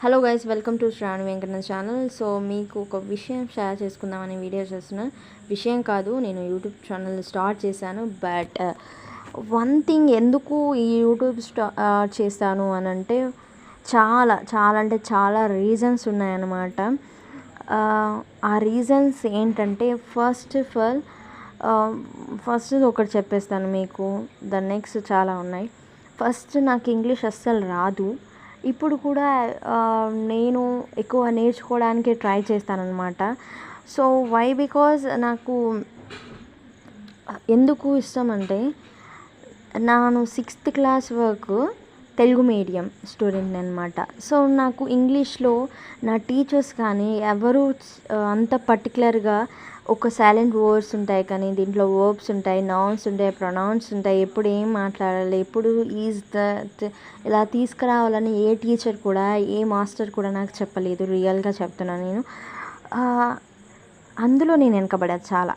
Hello guys, welcome to Sravani Venkanna channel. So మీకు ఒక విషయం షేర్ చేసుకుందామని వీడియో చేస్తున్నా. విషయం కాదు, నేను యూట్యూబ్ ఛానల్ స్టార్ట్ చేశాను. బట్ వన్ థింగ్, ఎందుకు ఈ యూట్యూబ్ చేశాను అని అంటే చాలా చాలా అంటే చాలా రీజన్స్ ఉన్నాయన్నమాట. ఆ రీజన్స్ ఏంటంటే ఫస్ట్ ఆఫ్ ఆల్ ఒకటి చెప్పేస్తాను మీకు. నెక్స్ట్ చాలా ఉన్నాయి. ఫస్ట్, నాకు ఇంగ్లీష్ అస్సలు రాదు. ఇప్పుడు కూడా నేను ఎక్కువ నేర్చుకోవడానికి ట్రై చేస్తానన్నమాట. సో వై, బికాజ్ నాకు ఎందుకు ఇష్టం అంటే, నేను 6th క్లాస్ వరకు తెలుగు మీడియం స్టూడెంట్ అనమాట. సో నాకు ఇంగ్లీష్లో నా టీచర్స్ కానీ ఎవరు అంత పర్టికులర్గా ఒక సైలెంట్ వర్డ్స్ ఉంటాయి, కానీ దీంట్లో వర్బ్స్ ఉంటాయి, నౌన్స్ ఉంటాయి, ప్రొనౌన్స్ ఉంటాయి, ఎప్పుడు ఏం మాట్లాడాలి, ఎప్పుడు ఈజ్ దట్ ఇలా తీసుకురావాలని ఏ టీచర్ కూడా, ఏ మాస్టర్ కూడా నాకు చెప్పలేదు. రియల్గా చెప్తున్నాను నేను. అందులో నేను వెనకబడేది చాలా.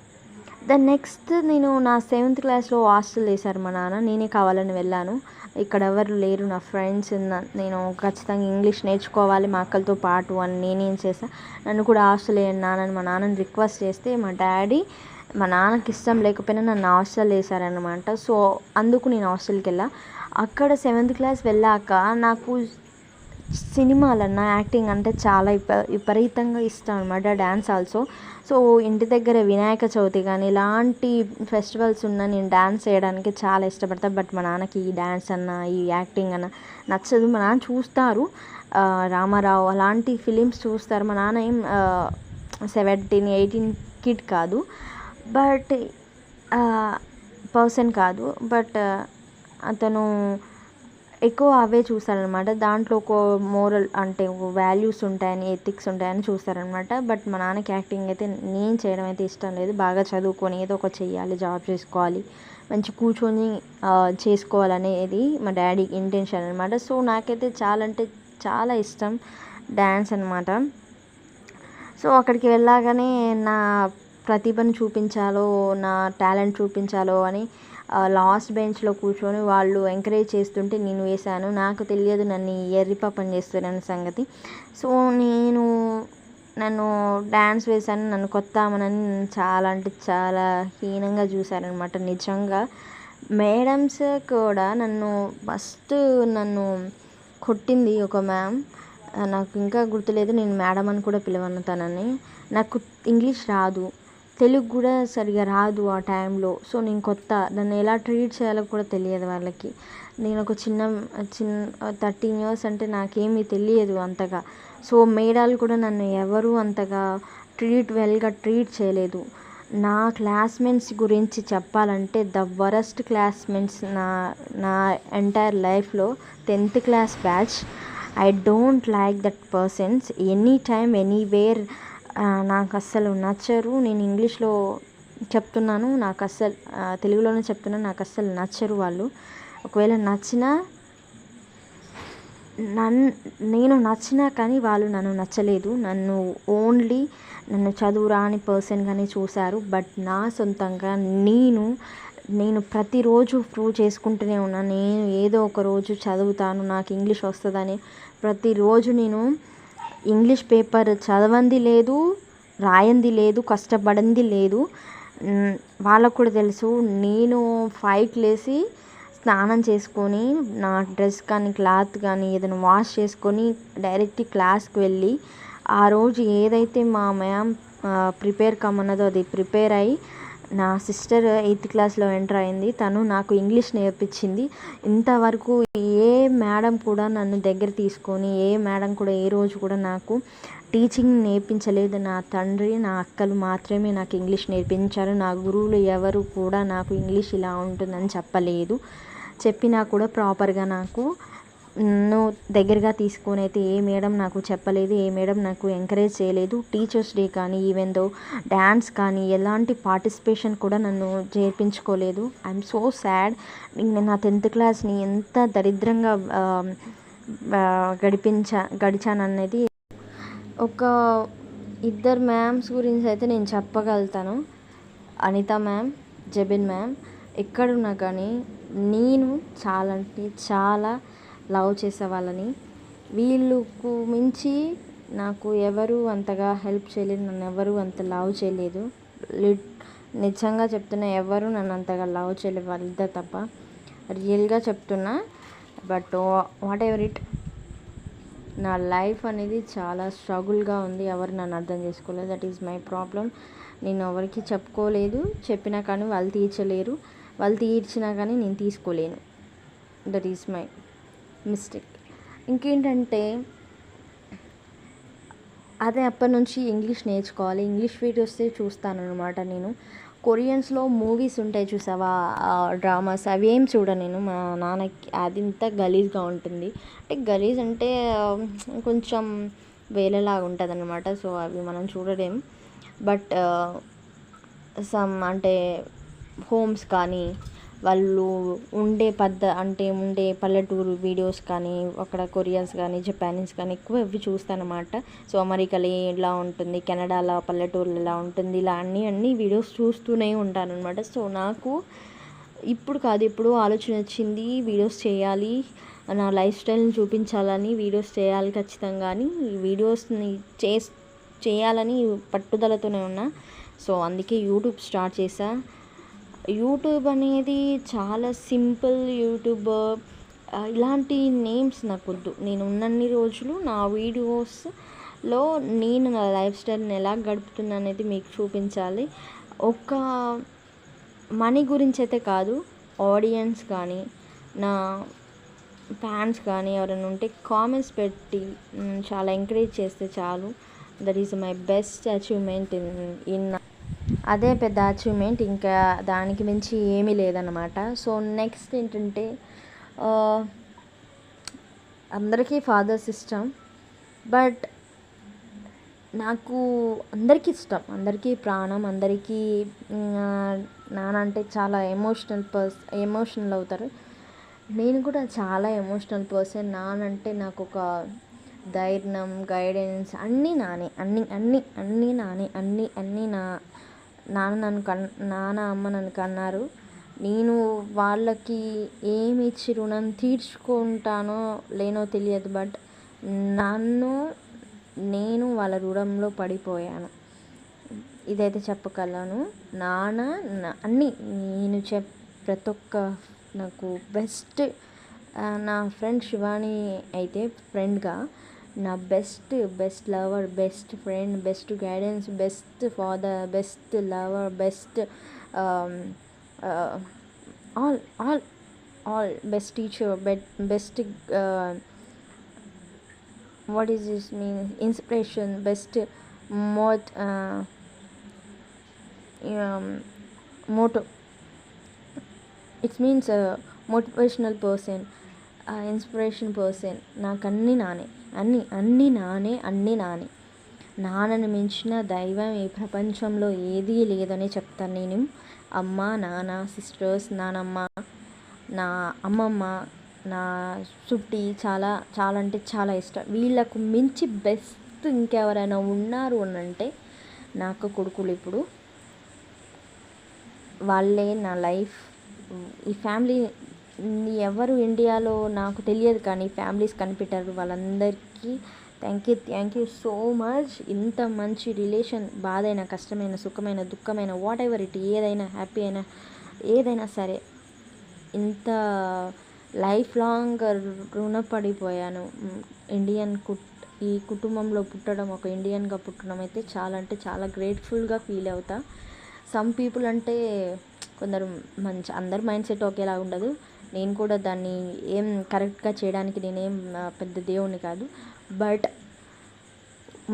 నెక్స్ట్, నేను నా 7th క్లాస్లో హాస్టల్ వేశారు మా నాన్న. నేనే కావాలని వెళ్ళాను. ఇక్కడ ఎవరు లేరు నా ఫ్రెండ్స్. నేను ఖచ్చితంగా ఇంగ్లీష్ నేర్చుకోవాలి మా అక్కలతో పాటు అని నేనేం చేశాను, నన్ను కూడా హాస్టల్ వేయండి నాన్నని మా నాన్నని రిక్వెస్ట్ చేస్తే, మా నాన్నకి ఇష్టం లేకపోయినా నన్ను హాస్టల్ వేశారనమాట. సో అందుకు నేను హాస్టల్కి వెళ్ళా. అక్కడ 7th క్లాస్ వెళ్ళాక నాకు సినిమాలన్నా, యాక్టింగ్ అంటే చాలా విపరీతంగా ఇష్టం అనమాట. Dance also. సో ఇంటి దగ్గర వినాయక చవితి కానీ ఇలాంటి ఫెస్టివల్స్ ఉన్నా నేను డ్యాన్స్ చేయడానికి చాలా ఇష్టపడతాను. బట్ మా నాన్నకి ఈ డ్యాన్స్ అన్న, ఈ యాక్టింగ్ అన్న నచ్చదు. మా నాన్న చూస్తారు, రామారావు అలాంటి ఫిలిమ్స్ చూస్తారు. మా నాన్న ఏం 17, 18 కిడ్ కాదు, బట్ పర్సన్ కాదు. బట్ అతను ఎక్కువ అవే చూస్తారనమాట. దాంట్లో ఒక మోరల్ అంటే ఒక వాల్యూస్ ఉంటాయని, ఎథిక్స్ ఉంటాయని చూస్తారనమాట. బట్ మా నాన్నకి యాక్టింగ్ అయితే నేను చేయడం అయితే ఇష్టం లేదు. బాగా చదువుకొని ఏదో ఒక చెయ్యాలి, జాబ్ చేసుకోవాలి, మంచి కూర్చొని చేసుకోవాలనేది మా డాడీ ఇంటెన్షన్ అనమాట. సో నాకైతే చాలా అంటే చాలా ఇష్టం డ్యాన్స్ అనమాట. సో అక్కడికి వెళ్ళాగానే నా ప్రతిభను చూపించాలో, నా టాలెంట్ చూపించాలో అని లాస్ట్ బెంచ్లో కూర్చొని వాళ్ళు ఎంకరేజ్ చేస్తుంటే నేను వేశాను. నాకు తెలియదు నన్ను ఎర్రిపాపని చేస్తారని సంగతి. సో నన్ను డ్యాన్స్ వేశాను. నన్ను కొత్త ఆమెనని చాలా అంటే చాలా హీనంగా చూశారనమాట. నిజంగా మేడమ్స్ కూడా నన్ను కొట్టింది ఒక మ్యామ్. నాకు ఇంకా గుర్తులేదు, నేను మేడం అని కూడా పిలవను తనని. నాకు ఇంగ్లీష్ రాదు, తెలుగు కూడా సరిగా రాదు ఆ టైంలో. సో నేను కొత్త, నన్ను ఎలా ట్రీట్ చేయాలో కూడా తెలియదు వాళ్ళకి. నేను ఒక చిన్న 13 years అంటే నాకేమీ తెలియదు అంతగా. సో మేడాలు కూడా నన్ను ఎవరు అంతగా వెల్గా ట్రీట్ చేయలేదు. నా క్లాస్మేట్స్ గురించి చెప్పాలంటే ద వరస్ట్ క్లాస్మేట్స్ నా ఎంటైర్ లైఫ్లో 10th class batch. I don't like that persons any time anywhere. నాకు అస్సలు నచ్చరు. నేను ఇంగ్లీష్లో చెప్తున్నాను, నాకు అస్సలు తెలుగులోనే చెప్తున్నాను, నాకు అస్సలు నచ్చరు వాళ్ళు. ఒకవేళ నేను నచ్చినా కానీ వాళ్ళు నన్ను నచ్చలేదు. నన్ను చదువు రాని పర్సన్గానే చూశారు. బట్ నా సొంతంగా నేను ప్రతిరోజు ప్రూవ్ చేసుకుంటూనే ఉన్నాను. నేను ఏదో ఒక రోజు చదువుతాను, నాకు ఇంగ్లీష్ వస్తుందని. ప్రతిరోజు నేను ఇంగ్లీష్ పేపర్ చదవంది లేదు, రాయంది లేదు, కష్టపడింది లేదు. వాళ్ళకు కూడా తెలుసు. నేను 5కి లేచి స్నానం చేసుకొని, నా డ్రెస్ కానీ క్లాత్ కానీ ఏదైనా వాష్ చేసుకొని డైరెక్ట్ క్లాస్కి వెళ్ళి, ఆ రోజు ఏదైతే మా మ్యామ్ ప్రిపేర్ కమ్మన్నదో అది ప్రిపేర్ అయ్యి, నా సిస్టర్ 8th క్లాస్లో ఎంటర్ అయింది, తను నాకు ఇంగ్లీష్ నేర్పించింది. ఇంతవరకు ఏ మేడం కూడా నన్ను దగ్గర తీసుకొని, ఏ మేడం కూడా ఏ రోజు కూడా నాకు టీచింగ్ నేర్పించలేదు. నా తండ్రి, నా అక్కలు మాత్రమే నాకు ఇంగ్లీష్ నేర్పించారు. నా గురువులు ఎవరు కూడా నాకు ఇంగ్లీష్ ఇలా ఉంటుందని చెప్పలేదు. చెప్పినా కూడా ప్రాపర్గా నన్ను దగ్గరగా తీసుకొని అయితే ఏ మేడం నాకు చెప్పలేదు, ఏ మేడం నాకు ఎంకరేజ్ చేయలేదు. టీచర్స్ డే కానీ, ఈవెన్ దో డ్యాన్స్ కానీ ఎలాంటి పార్టిసిపేషన్ కూడా నన్ను చేర్పించుకోలేదు. I'm so sad. నేను నా 10th క్లాస్ని ఎంత దరిద్రంగా గడిచాననేది ఒక 2 మ్యామ్స్ గురించి అయితే నేను చెప్పగలుగుతాను. Anitha ma'am, Jabin ma'am. ఎక్కడున్నా కానీ నేను చాలా అంటే చాలా లవ్ చేసే వాళ్ళని. వీళ్ళకు మించి నాకు ఎవరు అంతగా హెల్ప్ చేయలేదు, నన్ను ఎవరు అంత లవ్ చేయలేదు. నిజంగా చెప్తున్నా, ఎవరు నన్ను అంతగా లవ్ చేయలేదు, వాళ్ళిద్దరు తప్ప. రియల్గా చెప్తున్నా. బట్ వాట్ ఎవర్ ఇట్, నా లైఫ్ అనేది చాలా స్ట్రగుల్గా ఉంది. ఎవరు నన్ను అర్థం చేసుకోలేదు. That is my problem. నేను ఎవరికి చెప్పుకోలేదు, చెప్పినా కానీ వాళ్ళు తీర్చలేరు, వాళ్ళు తీర్చినా కానీ నేను తీసుకోలేను. That is my mistake. ఇంకేంటంటే అదే అప్పటి నుంచి ఇంగ్లీష్ నేర్చుకోవాలి, ఇంగ్లీష్ వీడియోస్ చూస్తాను అనమాట నేను. కొరియన్స్లో మూవీస్ ఉంటాయి చూసావా, డ్రామాస్, అవి ఏం చూడను నేను. మా నాన్నకి అది ఇంత గలీజ్గా ఉంటుంది. అంటే గలీజ్ అంటే కొంచెం వేరేలాగా ఉంటుంది అనమాట. సో అవి మనం చూడలేం. బట్ అంటే హోమ్స్ కానీ, వాళ్ళు ఉండే ఉండే పల్లెటూరు వీడియోస్ కానీ, అక్కడ కొరియన్స్ కానీ, జపానీస్ కానీ ఎక్కువ ఇవి చూస్తానమాట. సో అమెరికాలో ఎలా ఉంటుంది, కెనడాలో పల్లెటూరులో ఎలా ఉంటుంది, ఇలా అన్ని వీడియోస్ చూస్తూనే ఉంటానన్నమాట. సో నాకు ఇప్పుడు కాదు, ఎప్పుడూ ఆలోచన వచ్చింది వీడియోస్ చేయాలి, నా లైఫ్ స్టైల్ని చూపించాలని, వీడియోస్ చేయాలి ఖచ్చితంగా అని. ఈ వీడియోస్ని చేయాలని పట్టుదలతోనే ఉన్నా. సో అందుకే యూట్యూబ్ స్టార్ట్ చేశా. యూట్యూబ్ అనేది చాలా సింపుల్. యూట్యూబ్ ఇలాంటి నేమ్స్ నాకు వద్దు. నేను ఉన్నన్ని రోజులు నా వీడియోస్లో నేను నా లైఫ్ స్టైల్ని ఎలా గడుపుతున్నా అనేది మీకు చూపించాలి. ఒక మనీ గురించి అయితే కాదు, ఆడియన్స్ కానీ, నా ఫ్యాన్స్ కానీ ఎవరైనా ఉంటే కామెంట్స్ పెట్టి చాలా ఎంకరేజ్ చేస్తే చాలు. That is my best achievement in అదే పెద్ద అచీవ్మెంట్, ఇంకా దానికి మించి ఏమీ లేదన్నమాట. సో నెక్స్ట్ ఏంటంటే, అందరికీ ఫాదర్స్ ఇష్టం, బట్ నాకు అందరికీ ఇష్టం, అందరికీ ప్రాణం, అందరికీ నాన్న అంటే చాలా ఎమోషనల్ అవుతారు. నేను కూడా చాలా ఎమోషనల్ పర్సన్. నాన్న అంటే నాకు ఒక ధైర్యం, గైడెన్స్, అన్నీ నానే, అన్నీ నానే, అన్నీ నాన్న అమ్మ నన్ను కన్నారు. నేను వాళ్ళకి ఏమి ఇచ్చి రుణం తీర్చుకుంటానో లేనో తెలియదు, బట్ నేను వాళ్ళ రుణంలో పడిపోయాను, ఇదైతే చెప్పగలను. నాన్న అన్నీ నేను ప్రతి ఒక్క నాకు బెస్ట్, నా ఫ్రెండ్ శివాని అయితే ఫ్రెండ్గా నా best lover, best friend, best guidance, best father, best lover, best all best teacher, best what is this mean, inspiration, best motto, it means motivational person, inspiration person. నాకు అన్నీ నానే. నాన్నని మించిన దైవం ఈ ప్రపంచంలో ఏదీ లేదని చెప్తాను నేను. అమ్మ, నాన్న, సిస్టర్స్, నానమ్మ, నా అమ్మమ్మ, నా సుట్టి చాలా అంటే చాలా ఇష్టం. వీళ్ళకు మించి బెస్ట్ ఇంకెవరైనా ఉన్నారు అని అంటే నాకు కొడుకులు. ఇప్పుడు వాళ్ళే నా లైఫ్. ఈ ఫ్యామిలీ ఎవరు ఇండియాలో నాకు తెలియదు, కానీ ఫ్యామిలీస్ కనిపెట్టారు. వాళ్ళందరికీ థ్యాంక్ యూ సో మచ్. ఇంత మంచి రిలేషన్, బాధైనా, కష్టమైన, సుఖమైన, దుఃఖమైన, వాట్ ఎవర్ ఇట్, ఏదైనా హ్యాపీ అయినా ఏదైనా సరే, ఇంత లైఫ్ లాంగ్ రుణపడిపోయాను. ఈ కుటుంబంలో పుట్టడం, ఒక ఇండియన్గా పుట్టడం అయితే చాలా అంటే చాలా గ్రేట్ఫుల్గా ఫీల్ అవుతా. సమ్ పీపుల్ అంటే కొందరు అందరి మైండ్ సెట్ ఒకేలా ఉండదు. నేను కూడా దాన్ని ఏం కరెక్ట్గా చేయడానికి నేనేం పెద్ద దేవుని కాదు, బట్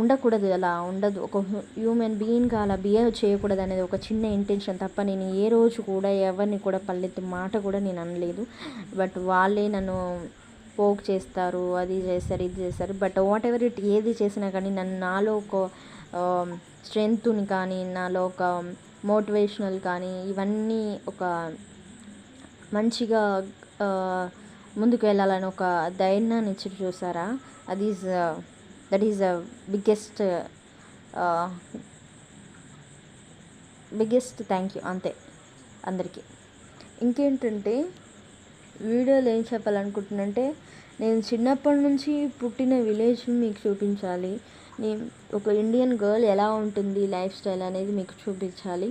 ఉండకూడదు, అలా ఉండదు. ఒక హ్యూమన్ బీయింగ్గా అలా బిహేవ్ చేయకూడదు అనేది ఒక చిన్న ఇంటెన్షన్ తప్ప నేను ఏ రోజు కూడా ఎవరిని కూడా పల్లెత్తు మాట కూడా నేను అనలేదు. బట్ వాళ్ళే నన్ను పోక్ చేస్తారు, అది చేస్తారు, ఇది చేస్తారు. బట్ వాట్ ఎవర్ ఇట్, ఏది చేసినా కానీ నాలో ఒక స్ట్రెంగ్త్ని కానీ, నాలో ఒక మోటివేషనల్ కానీ, ఇవన్నీ ఒక మంచిగా ముందుకు వెళ్ళాలని ఒక ధైర్యాన్ని ఇచ్చి చూసారా, that is biggest thank you. అంతే అందరికీ. ఇంకేంటంటే వీడియోలో ఏం చెప్పాలనుకుంటున్నంటే, నేను చిన్నప్పటి నుంచి పుట్టిన విలేజ్ మీకు చూపించాలి. నేను ఒక ఇండియన్ గర్ల్ ఎలా ఉంటుంది లైఫ్ స్టైల్ అనేది మీకు చూపించాలి.